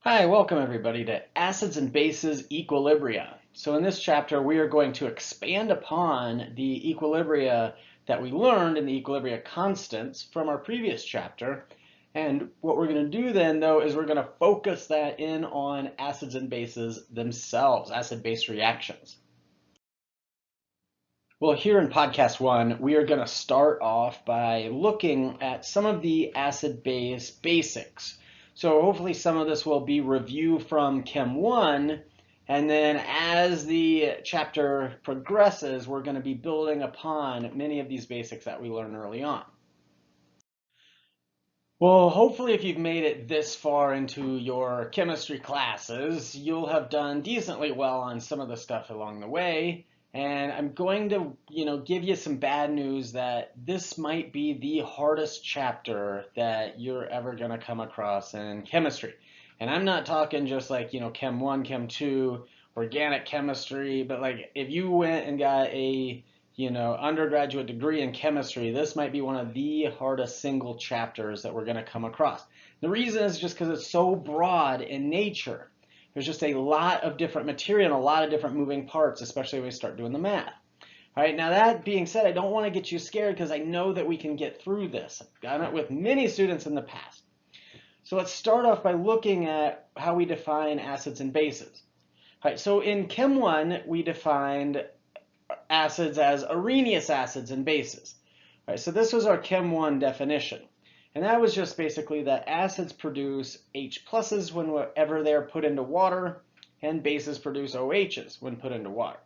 Hi, welcome everybody to Acids and Bases Equilibria. So in this chapter, we are going to expand upon the equilibria that we learned in the equilibria constants from our previous chapter. And what we're going to do then, though, is we're going to focus that in on acids and bases themselves, acid-base reactions. Well, here in podcast 1, we are going to start off by looking at some of the acid-base basics. So hopefully some of this will be review from Chem 1, and then as the chapter progresses, we're going to be building upon many of these basics that we learned early on. Well, hopefully if you've made it this far into your chemistry classes, you'll have done decently well on some of the stuff along the way. And I'm going to, give you some bad news that this might be the hardest chapter that you're ever going to come across in chemistry. And I'm not talking just like, Chem 1, Chem 2, organic chemistry, but like if you went and got a undergraduate degree in chemistry, this might be one of the hardest single chapters that we're going to come across. The reason is just because it's so broad in nature. There's just a lot of different material and a lot of different moving parts, especially when we start doing the math. All right, now that being said, I don't want to get you scared because I know that we can get through this. I've done it with many students in the past. So let's start off by looking at how we define acids and bases. All right, so in Chem 1, we defined acids as Arrhenius acids and bases. All right, so this was our Chem 1 definition. And that was just basically that acids produce H pluses whenever they're put into water, and bases produce OHs when put into water.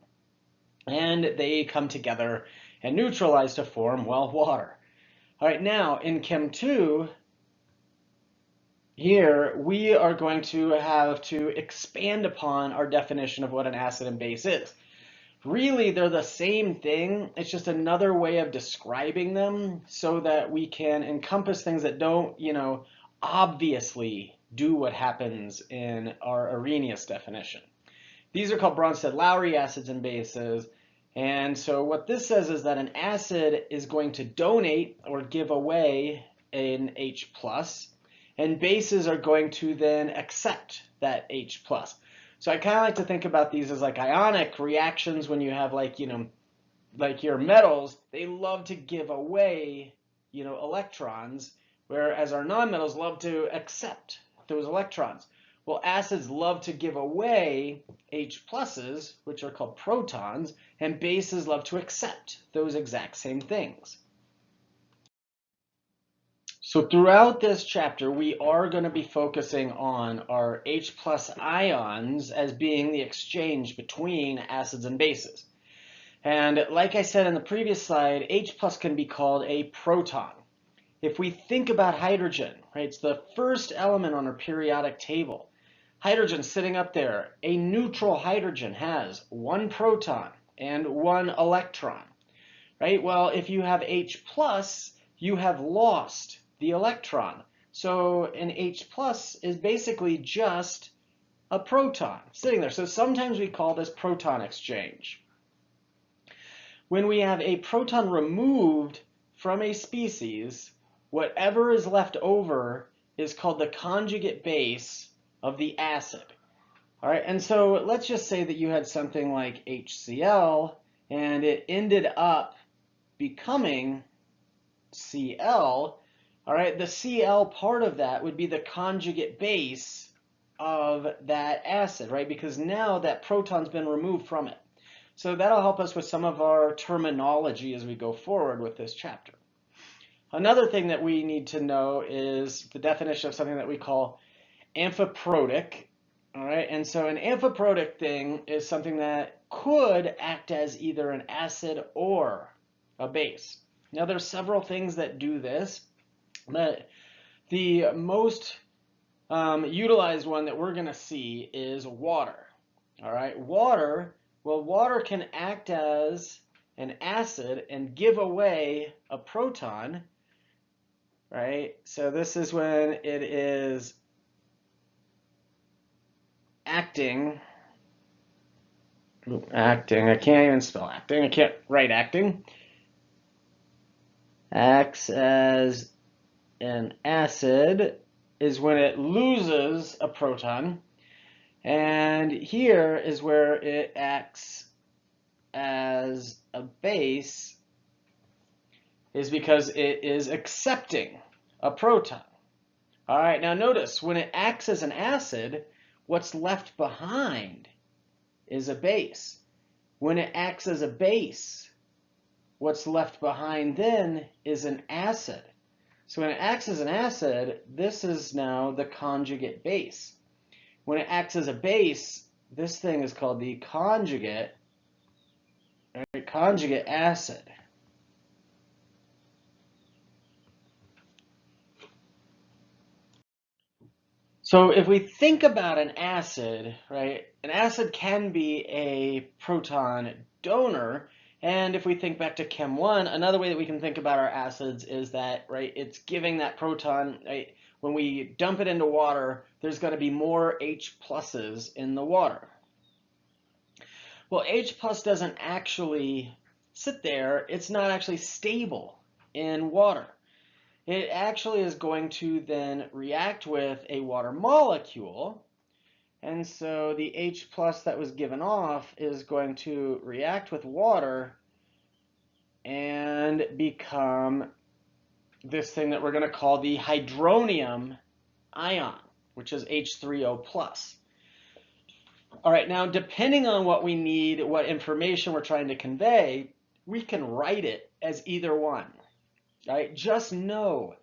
And they come together and neutralize to form, well, water. All right, now in Chem 2, here we are going to have to expand upon our definition of what an acid and base is. Really, they're the same thing. It's just another way of describing them so that we can encompass things that don't, obviously do what happens in our Arrhenius definition. These are called Bronsted-Lowry acids and bases. And so what this says is that an acid is going to donate or give away an H+, and bases are going to then accept that H+. So I kind of like to think about these as like ionic reactions when you have like your metals, they love to give away, electrons, whereas our nonmetals love to accept those electrons. Well, acids love to give away H pluses, which are called protons, and bases love to accept those exact same things. So throughout this chapter, we are going to be focusing on our H+ ions as being the exchange between acids and bases. And like I said in the previous slide, H+ can be called a proton. If we think about hydrogen, right, it's the first element on our periodic table. Hydrogen sitting up there, a neutral hydrogen has one proton and one electron, right? Well, if you have H+, you have lost the electron. So an H+ is basically just a proton sitting there. So sometimes we call this proton exchange. When we have a proton removed from a species, whatever is left over is called the conjugate base of the acid. All right, and so let's just say that you had something like HCl and it ended up becoming Cl. All right, the Cl part of that would be the conjugate base of that acid, right? Because now that proton's been removed from it. So that'll help us with some of our terminology as we go forward with this chapter. Another thing that we need to know is the definition of something that we call amphiprotic. All right, and so an amphiprotic thing is something that could act as either an acid or a base. Now there's several things that do this, but the most utilized one that we're going to see is water. All right, water can act as an acid and give away a proton, right? So this is when it is acting, I can't even spell acting, I can't write acting, acts as an acid is when it loses a proton, and here is where it acts as a base, is because it is accepting a proton. All right, now notice when it acts as an acid, what's left behind is a base. When it acts as a base, what's left behind then is an acid. So when it acts as an acid, this is now the conjugate base. When it acts as a base, this thing is called the conjugate acid. So if we think about an acid, right, an acid can be a proton donor. And if we think back to Chem 1, another way that we can think about our acids is that, right, it's giving that proton, right, when we dump it into water, there's going to be more H pluses in the water. Well, H plus doesn't actually sit there. It's not actually stable in water. It actually is going to then react with a water molecule. And so the H plus that was given off is going to react with water and become this thing that we're going to call the hydronium ion, which is H3O plus. All right, now depending on what we need, what information we're trying to convey, we can write it as either one. All right, just know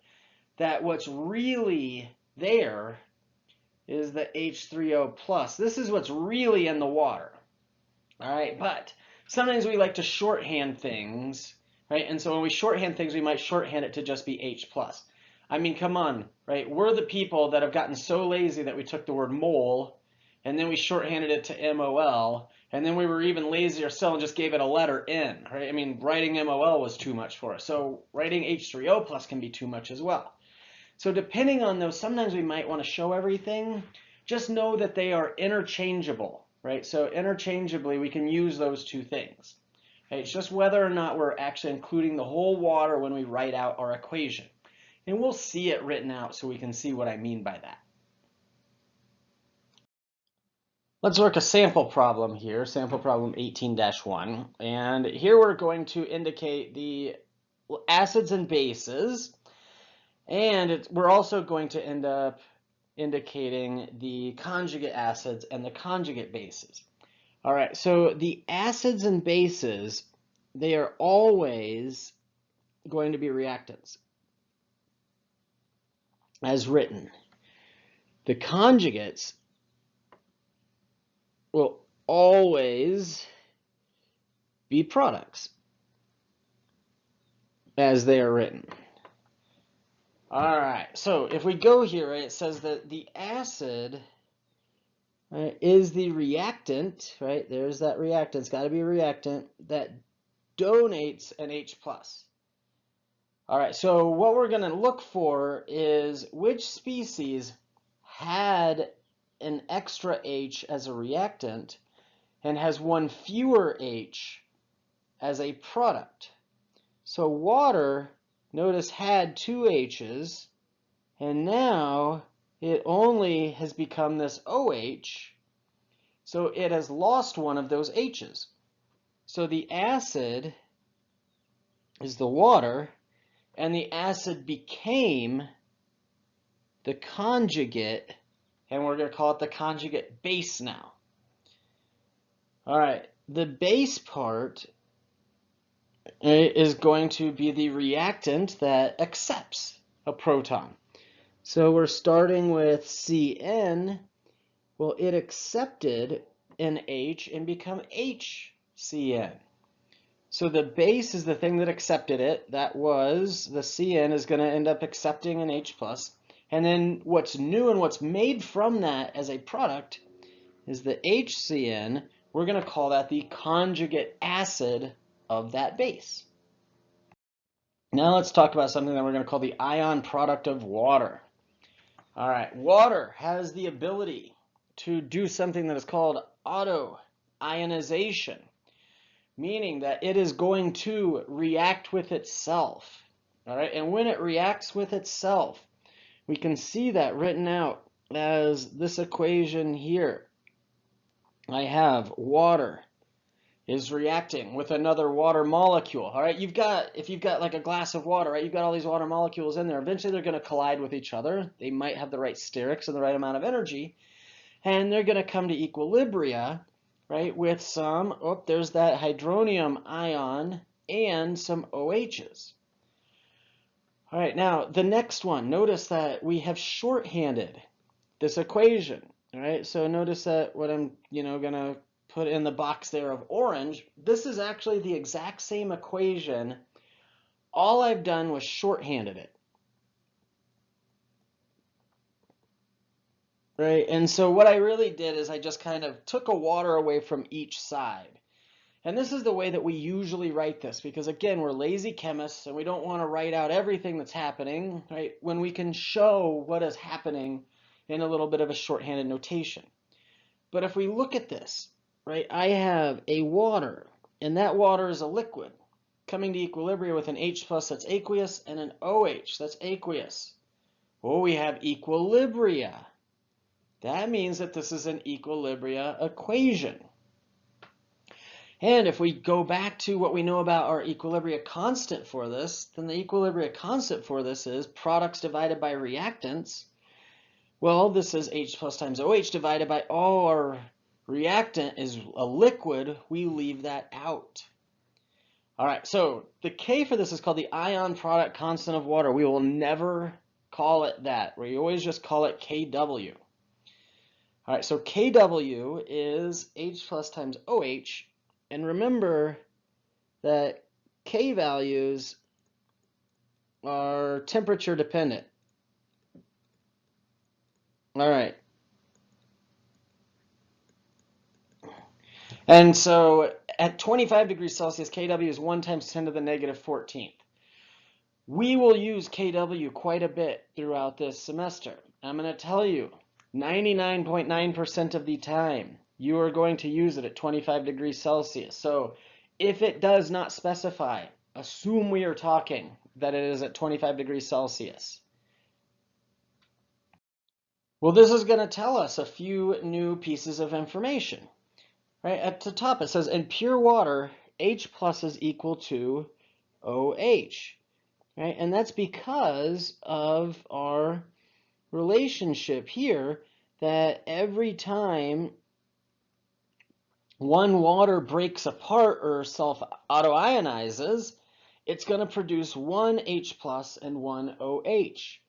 that what's really there is the H3O plus. This is what's really in the water. All right, but sometimes we like to shorthand things, right? And so when we shorthand things, we might shorthand it to just be H plus. I mean, come on, right? We're the people that have gotten so lazy that we took the word mole and then we shorthanded it to MOL, and then we were even lazier still and just gave it a letter N, right? I mean, writing MOL was too much for us. So writing H3O plus can be too much as well. So depending on those, sometimes we might want to show everything. Just know that they are interchangeable, right? So interchangeably, we can use those two things. Okay? It's just whether or not we're actually including the whole water when we write out our equation. And we'll see it written out so we can see what I mean by that. Let's work a sample problem here, sample problem 18-1. And here we're going to indicate the acids and bases. And we're also going to end up indicating the conjugate acids and the conjugate bases. All right, so the acids and bases, they are always going to be reactants, as written. The conjugates will always be products, as they are written. All right, so if we go here, right, it says that the acid, right, is the reactant, right? There's that reactant. It's got to be a reactant that donates an H plus. All right, so what we're going to look for is which species had an extra H as a reactant and has one fewer H as a product. So water, notice, had two H's, and now it only has become this OH, so it has lost one of those H's. So the acid is the water, and the acid became the conjugate, and we're going to call it the conjugate base now. All right, the base part is going to be the reactant that accepts a proton. So we're starting with Cn. Well, it accepted an H and become HCN. So the base is the thing that accepted it. That was the Cn is going to end up accepting an H plus. And then what's new and what's made from that as a product is the HCN. We're going to call that the conjugate acid of that base. Now let's talk about something that we're going to call the ion product of water. All right, water has the ability to do something that is called auto-ionization, meaning that it is going to react with itself. All right, and when it reacts with itself, we can see that written out as this equation here. I have water is reacting with another water molecule. All right, if you've got like a glass of water, right, you've got all these water molecules in there. Eventually they're going to collide with each other. They might have the right sterics and the right amount of energy, and they're going to come to equilibria, right, with some, oh, there's that hydronium ion and some OHs. All right, now the next one, notice that we have shorthanded this equation. All right, so notice that what I'm, gonna put in the box there of orange, this is actually the exact same equation. All I've done was shorthanded it. Right, and so what I really did is I just kind of took a water away from each side. And this is the way that we usually write this, because again, we're lazy chemists and we don't want to write out everything that's happening, right? When we can show what is happening in a little bit of a shorthanded notation. But if we look at this, right, I have a water, and that water is a liquid coming to equilibrium with an H plus that's aqueous and an OH that's aqueous. Well, we have equilibria. That means that this is an equilibria equation. And if we go back to what we know about our equilibria constant for this, then the equilibria constant for this is products divided by reactants. Well, this is H plus times OH divided by, oh, our reactant is a liquid. We leave that out. All right, so the K for this is called the ion product constant of water. We will never call it that. We always just call it KW. All right, so KW is H plus times OH. And remember that K values are temperature dependent. All right. And so at 25 degrees Celsius, KW is 1 times 10 to the negative 14th. We will use KW quite a bit throughout this semester. I'm going to tell you, 99.9% of the time, you are going to use it at 25 degrees Celsius. So if it does not specify, assume we are talking that it is at 25 degrees Celsius. Well, this is going to tell us a few new pieces of information. Right at the top, it says in pure water, H plus is equal to OH. Right, and that's because of our relationship here that every time one water breaks apart or self-autoionizes, it's going to produce one H plus and one OH.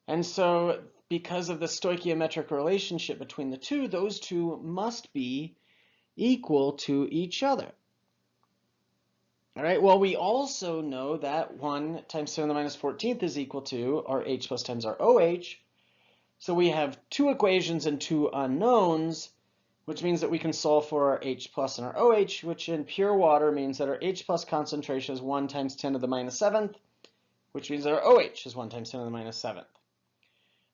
And so because of the stoichiometric relationship between the two, those two must be equal to each other. All right, well, we also know that 1 times 10 to the minus 14th is equal to our H plus times our OH. So we have two equations and two unknowns, which means that we can solve for our H plus and our OH, which in pure water means that our H plus concentration is 1 times 10 to the minus 7th, which means that our OH is 1 times 10 to the minus 7th.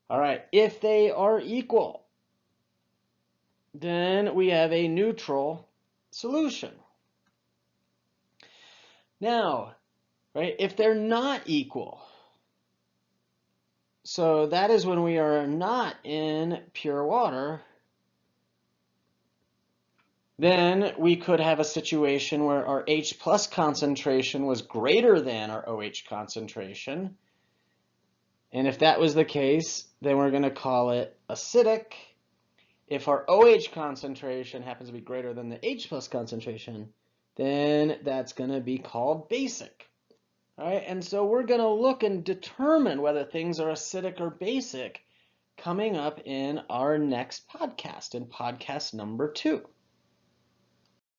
All right, if they are equal, then we have a neutral solution. Now, right, if they're not equal, so that is when we are not in pure water, then we could have a situation where our H plus concentration was greater than our OH concentration. And if that was the case, then we're going to call it acidic. If our OH concentration happens to be greater than the H plus concentration, then that's going to be called basic. All right, and so we're going to look and determine whether things are acidic or basic coming up in our next podcast, in podcast number 2.